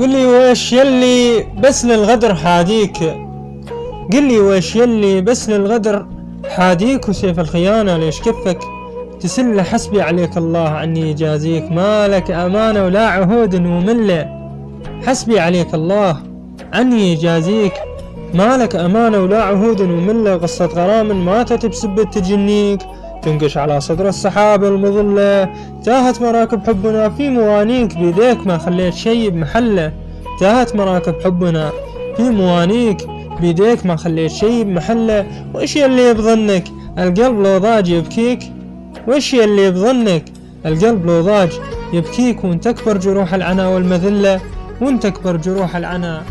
قل لي وش يلي بس للغدر حاديك، قل لي وش يلي بس للغدر حاديك، وسيف الخيانة ليش كفك تسل؟ حسبي عليك الله عني يجازيك، مالك أمانة ولا عهود وملة. حسبي عليك الله عني يجازيك، مالك أمانة ولا عهود وملة. قصة غرام ماتت بسبة تجنيك، تنقش على صدر السحاب المظلة. تاهت مراكب حبنا في موانيك، بيديك ما خليت شي بمحله. تاهت مراكب حبنا في موانيك، بيديك ما خليت شي بمحله. وش يلي بظنك القلب لو ضاج يبكيك؟ وش يلي بظنك القلب لو ضاج يبكيك؟ وانت اكبر جروح العنا والمذلة، وانت اكبر جروح العنا